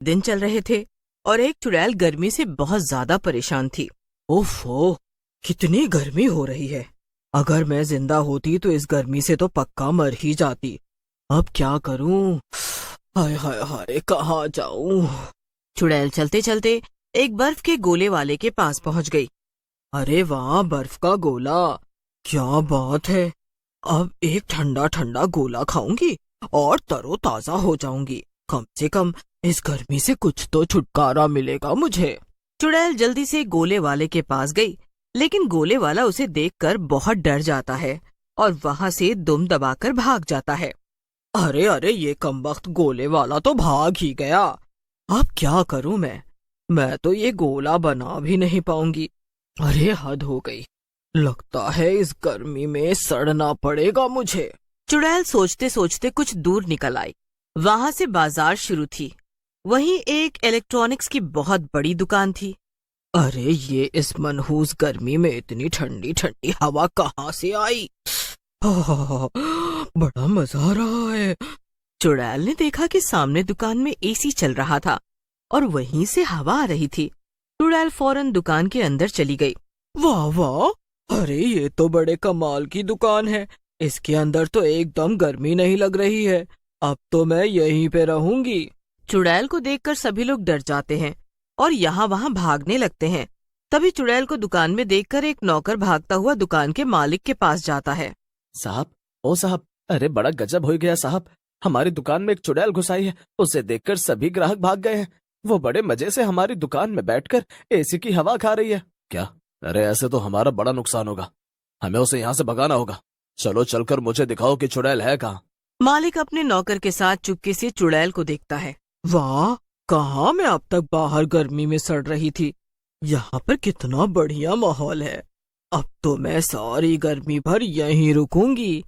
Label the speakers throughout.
Speaker 1: दिन चल रहे थे और एक चुड़ैल गर्मी से बहुत ज्यादा परेशान थी। ओफो, कितनी गर्मी हो रही है। अगर मैं जिंदा होती तो इस गर्मी से तो पक्का मर ही जाती। अब क्या करूं? हाय हाय हाय, कहाँ जाऊं? चुड़ैल चलते चलते एक बर्फ के गोले वाले के पास पहुंच गई। अरे वाह, बर्फ का गोला, क्या बात है। अब एक ठंडा ठंडा गोला खाऊंगी और तरोताजा हो जाऊंगी। कम से कम इस गर्मी से कुछ तो छुटकारा मिलेगा मुझे। चुड़ैल जल्दी से गोले वाले के पास गई, लेकिन गोले वाला उसे देखकर बहुत डर जाता है और वहां से दुम दबाकर भाग जाता है। अरे अरे, ये कमबख्त गोले वाला तो भाग ही गया। अब क्या करूं मैं तो ये गोला बना भी नहीं पाऊंगी। अरे हद हो गई, लगता है इस गर्मी में सड़ना पड़ेगा मुझे। चुड़ैल सोचते सोचते कुछ दूर निकल आई। वहां से बाजार शुरू थी। वहीं एक इलेक्ट्रॉनिक्स की बहुत बड़ी दुकान थी। अरे ये इस मनहूस गर्मी में इतनी ठंडी ठंडी हवा कहाँ से आई? बड़ा मजा आ रहा है। चुड़ैल ने देखा कि सामने दुकान में एसी चल रहा था और वहीं से हवा आ रही थी। चुड़ैल फौरन दुकान के अंदर चली गई। वाह वाह, अरे ये तो बड़े कमाल की दुकान है। इसके अंदर तो एकदम गर्मी नहीं लग रही है। अब तो मैं यहीं पे रहूंगी। चुड़ैल को देखकर सभी लोग डर जाते हैं और यहाँ वहाँ भागने लगते हैं। तभी चुड़ैल को दुकान में देखकर एक नौकर भागता हुआ दुकान के मालिक के पास जाता है।
Speaker 2: साहब, ओ साहब, अरे बड़ा गजब हो गया साहब। हमारी दुकान में एक चुड़ैल घुस आई है। उसे देखकर सभी ग्राहक भाग गए हैं। वो बड़े मजे से हमारी दुकान में बैठकर एसी की हवा खा रही है। क्या? अरे ऐसे तो हमारा बड़ा नुकसान होगा। हमें उसे यहाँ से भगाना होगा। चलो चलकर मुझे दिखाओ कि चुड़ैल है कहाँ।
Speaker 1: मालिक अपने नौकर के साथ चुपके से चुड़ैल को देखता है। वाह, कहाँ मैं अब तक बाहर गर्मी में सड़ रही थी। यहाँ पर कितना बढ़िया माहौल है। अब तो मैं सारी गर्मी भर यहीं रुकूंगी।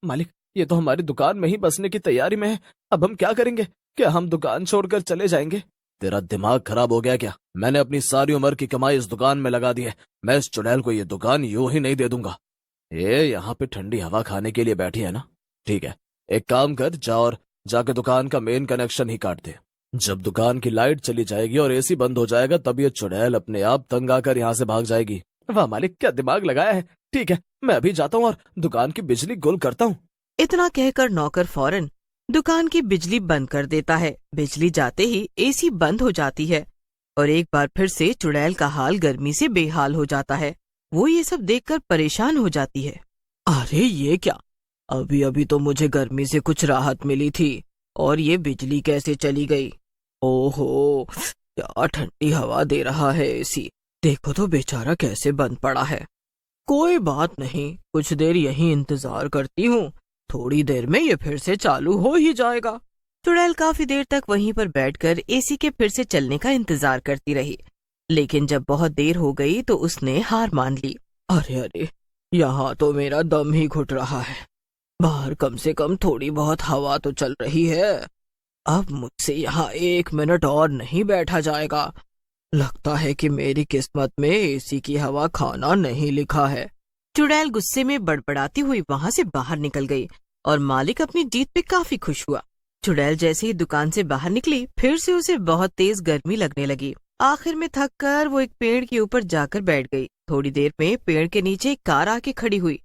Speaker 2: मालिक, ये तो हमारी दुकान में ही बसने की तैयारी में है। अब हम क्या करेंगे? क्या हम दुकान छोड़कर चले जाएंगे? तेरा दिमाग खराब हो गया क्या? मैंने अपनी सारी उम्र की कमाई इस दुकान में लगा दी है। मैं इस चुड़ैल को ये दुकान यूं ही नहीं दे दूंगा। ये यहाँ पे ठंडी हवा खाने के लिए बैठी है ना? ठीक है, एक काम कर, जा और जाके दुकान का मेन कनेक्शन ही काट दे। जब दुकान की लाइट चली जाएगी और एसी बंद हो जाएगा तब ये चुड़ैल अपने आप तंग आकर यहाँ से भाग जाएगी। वाह मालिक, क्या दिमाग लगाया है। ठीक है, मैं अभी जाता हूँ और दुकान की बिजली गुल करता हूँ।
Speaker 1: इतना कहकर नौकर फौरन दुकान की बिजली बंद कर देता है। बिजली जाते ही एसी बंद हो जाती है और एक बार फिर से चुड़ैल का हाल गर्मी से बेहाल हो जाता है। वो ये सब देखकर परेशान हो जाती है। अरे ये क्या, अभी अभी तो मुझे गर्मी से कुछ राहत मिली थी और ये बिजली कैसे चली गई? ओहो, क्या ठंडी हवा दे रहा है एसी। देखो तो बेचारा कैसे बंद पड़ा है। कोई बात नहीं, कुछ देर यहीं इंतजार करती हूँ। थोड़ी देर में ये फिर से चालू हो ही जाएगा। चुड़ैल काफी देर तक वहीं पर बैठकर एसी के फिर से चलने का इंतजार करती रही, लेकिन जब बहुत देर हो गई तो उसने हार मान ली। अरे अरे, यहाँ तो मेरा दम ही घुट रहा है। बाहर कम से कम थोड़ी बहुत हवा तो चल रही है। अब मुझसे यहाँ 1 मिनट और नहीं बैठा जाएगा। लगता है कि मेरी किस्मत में एसी की हवा खाना नहीं लिखा है। चुड़ैल गुस्से में बड़बड़ाती हुई वहां से बाहर निकल गई और मालिक अपनी जीत पे काफी खुश हुआ। चुड़ैल जैसे ही दुकान से बाहर निकली, फिर से उसे बहुत तेज गर्मी लगने लगी। आखिर में थक कर वो एक पेड़ के ऊपर जाकर बैठ गई। थोड़ी देर में पेड़ के नीचे एक कार आके खड़ी हुई।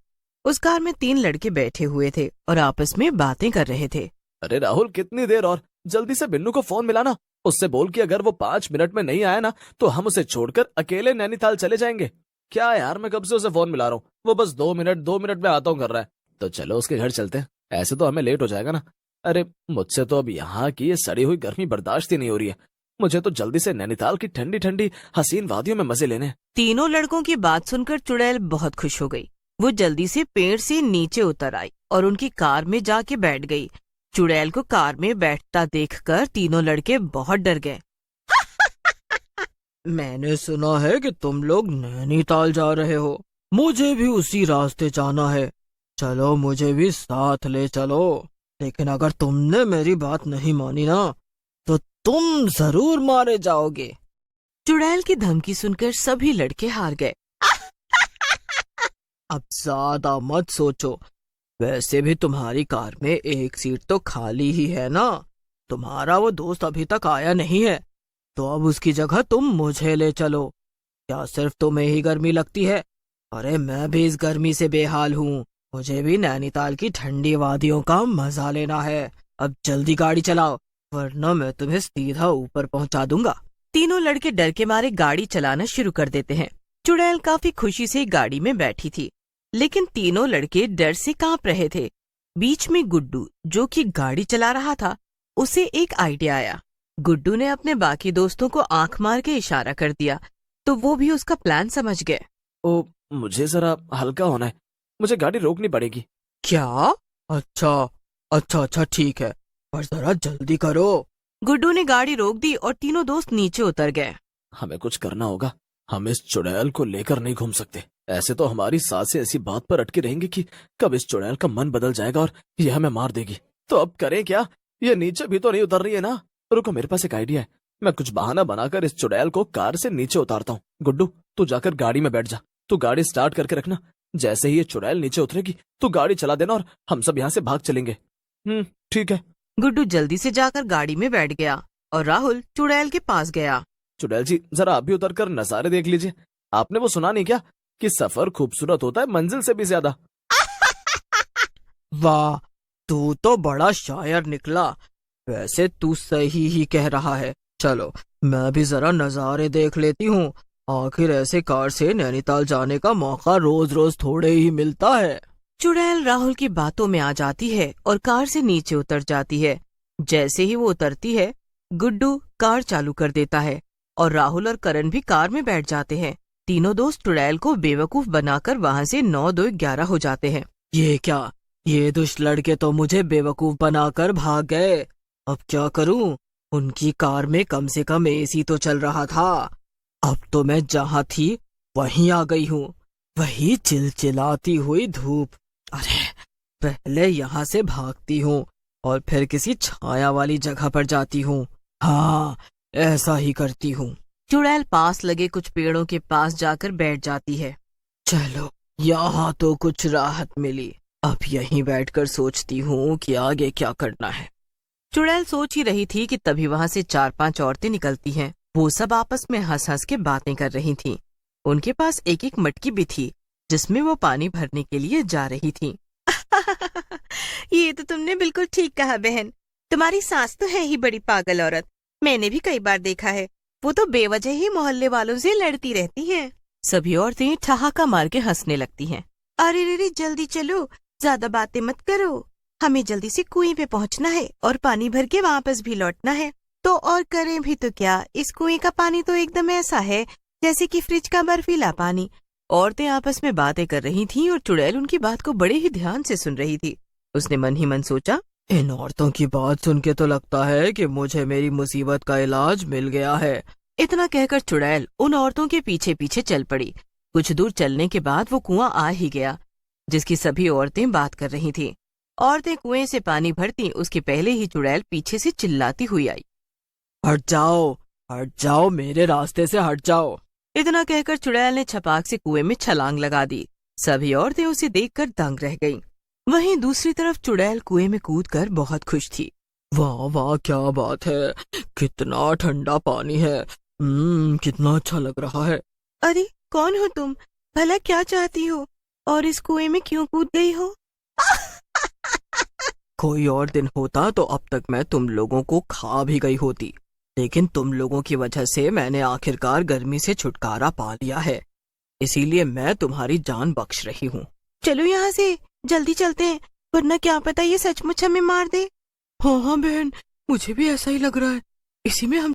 Speaker 1: उस कार में 3 लड़के बैठे हुए थे और आपस में बातें कर रहे थे।
Speaker 2: अरे राहुल, कितनी देर और? जल्दी से बिन्नू को फोन मिलाना। उससे बोल कि अगर वो 5 मिनट में नहीं आया ना तो हम उसे छोड़कर अकेले नैनीताल चले जाएंगे। क्या यार, मैं कब से उसे फोन मिला रहा हूँ, वो बस 2 मिनट में आता हूँ कर रहा है। तो चलो उसके घर चलते हैं, ऐसे तो हमें लेट हो जाएगा ना। अरे मुझसे तो अब यहाँ की ये सड़ी हुई गर्मी बर्दाश्त ही नहीं हो रही है। मुझे तो जल्दी से नैनीताल की ठंडी ठंडी हसीन वादियों में मजे लेने।
Speaker 1: तीनों लड़कों की बात सुनकर चुड़ैल बहुत खुश हो गई। वो जल्दी से पेड़ से नीचे उतर आई और उनकी कार में जाके बैठ गई। चुड़ैल को कार में बैठता देखकर तीनों लड़के बहुत डर गए। मैंने सुना है कि तुम लोग नैनीताल जा रहे हो। मुझे भी उसी रास्ते जाना है। चलो मुझे भी साथ ले चलो। लेकिन अगर तुमने मेरी बात नहीं मानी ना तो तुम जरूर मारे जाओगे। चुड़ैल की धमकी सुनकर सभी लड़के हार गए। अब ज्यादा मत सोचो, वैसे भी तुम्हारी कार में एक सीट तो खाली ही है ना। तुम्हारा वो दोस्त अभी तक आया नहीं है, तो अब उसकी जगह तुम मुझे ले चलो। क्या सिर्फ तुम्हें ही गर्मी लगती है? अरे मैं भी इस गर्मी से बेहाल हूँ। मुझे भी नैनीताल की ठंडी वादियों का मजा लेना है। अब जल्दी गाड़ी चलाओ, वरना मैं तुम्हें सीधा ऊपर पहुंचा दूंगा। तीनों लड़के डर के मारे गाड़ी चलाना शुरू कर देते हैं। चुड़ैल काफी खुशी से गाड़ी में बैठी थी, लेकिन तीनों लड़के डर से कांप रहे थे। बीच में गुड्डू, जो कि गाड़ी चला रहा था, उसे एक आइडिया आया। गुड्डू ने अपने बाकी दोस्तों को आंख मार के इशारा कर दिया, तो वो भी उसका प्लान समझ गए।
Speaker 2: ओ, मुझे जरा हल्का होना है, मुझे गाड़ी रोकनी पड़ेगी।
Speaker 1: क्या? अच्छा ठीक है, पर जरा जल्दी करो। गुड्डू ने गाड़ी रोक दी और तीनों दोस्त नीचे उतर गए।
Speaker 2: हमें कुछ करना होगा, हम इस चुड़ैल को लेकर नहीं घूम सकते। ऐसे तो हमारी सांसें ऐसी बात पर अटकी रहेंगी कि कब इस चुड़ैल का मन बदल जाएगा और यह हमें मार देगी। तो अब करें क्या? ये नीचे भी तो नहीं उतर रही है ना। रुको, मेरे पास एक आइडिया है। मैं कुछ बहाना बनाकर इस चुड़ैल को कार से नीचे उतारता हूँ। गुड्डू, तू जाकर गाड़ी में बैठ जा। तू गाड़ी स्टार्ट करके रखना। जैसे ही ये चुड़ैल नीचे उतरेगी तू गाड़ी चला देना और हम सब यहाँ से भाग चलेंगे। ठीक है।
Speaker 1: गुड्डू जल्दी से जाकर गाड़ी में बैठ गया और राहुल चुड़ैल के पास गया।
Speaker 2: चुड़ैल जी, जरा आप भी उतर कर नजारे देख लीजिए। आपने वो सुना नहीं क्या कि सफर खूबसूरत होता है मंजिल से भी ज्यादा।
Speaker 1: वाह, तू तो बड़ा शायर निकला। वैसे तू सही ही कह रहा है। चलो मैं भी जरा नजारे देख लेती हूँ। आखिर ऐसे कार से नैनीताल जाने का मौका रोज रोज थोड़े ही मिलता है। चुड़ैल राहुल की बातों में आ जाती है और कार से नीचे उतर जाती है। जैसे ही वो उतरती है, गुड्डू कार चालू कर देता है और राहुल और करण भी कार में बैठ जाते हैं। तीनों दोस्त चुड़ैल को बेवकूफ बनाकर वहाँ से 9-2-11 हो जाते हैं। ये क्या? ये दुष्ट लड़के तो मुझे बेवकूफ बनाकर भाग गए। अब क्या करूं? उनकी कार में कम से कम एसी तो चल रहा था। अब तो मैं जहाँ थी वहीं आ गई हूँ। वही चिलचिलाती हुई धूप। अरे पहले यहाँ से भागती हूँ और फिर किसी छाया वाली जगह पर जाती हूँ। हाँ, ऐसा ही करती हूँ। चुड़ैल पास लगे कुछ पेड़ों के पास जाकर बैठ जाती है। चलो, यहाँ तो कुछ राहत मिली। अब यहीं बैठकर सोचती हूँ कि आगे क्या करना है। चुड़ैल सोच ही रही थी कि तभी वहाँ से 4-5 औरतें निकलती हैं। वो सब आपस में हंस हंस के बातें कर रही थीं। उनके पास एक एक मटकी भी थी, जिसमें वो पानी भरने के लिए जा रही थीं। ये तो तुमने बिल्कुल ठीक कहा बहन। तुम्हारी सास तो है ही बड़ी पागल औरत। मैंने भी कई बार देखा है। वो तो बेवजह ही मोहल्ले वालों से लड़ती रहती हैं। सभी औरतें ठहाका मार के हंसने लगती हैं। अरे रे, जल्दी चलो, ज्यादा बातें मत करो। हमें जल्दी से कुएं पे पहुंचना है और पानी भर के वापस भी लौटना है। तो और करें भी तो क्या, इस कुएं का पानी तो एकदम ऐसा है जैसे कि फ्रिज का बर्फीला पानी। औरतें आपस में बातें कर रही थीं और चुड़ैल उनकी बात को बड़े ही ध्यान से सुन रही थी। उसने मन ही मन सोचा, इन औरतों की बात सुन के तो लगता है कि मुझे मेरी मुसीबत का इलाज मिल गया है। इतना कहकर चुड़ैल उन औरतों के पीछे पीछे चल पड़ी। कुछ दूर चलने के बाद वो कुआं आ ही गया, जिसकी सभी औरतें बात कर रही थीं। औरतें कुएं से पानी भरती उसके पहले ही चुड़ैल पीछे से चिल्लाती हुई आई। हट जाओ, मेरे रास्ते से हट जाओ। इतना कहकर चुड़ैल ने छपाक से कुएं में छलांग लगा दी। सभी औरतें उसे देखकर दंग रह गईं। वहीं दूसरी तरफ चुड़ैल कुएं में कूदकर बहुत खुश थी। वाह वाह, क्या बात है, कितना ठंडा पानी है। कितना अच्छा लग रहा है। अरे कौन हो तुम? भला क्या चाहती हो और इस कुएं में क्यों कूद गई हो? कोई और दिन होता तो अब तक मैं तुम लोगों को खा भी गई होती, लेकिन तुम लोगों की वजह से मैंने आखिरकार गर्मी से छुटकारा पा लिया है। इसीलिए मैं तुम्हारी जान बख्श रही हूँ। चलो यहाँ से जल्दी चलते हैं, वरना क्या पता ये सचमुच हमें मार दे। हाँ बहन, मुझे भी ऐसा ही लग रहा है। इसी में हम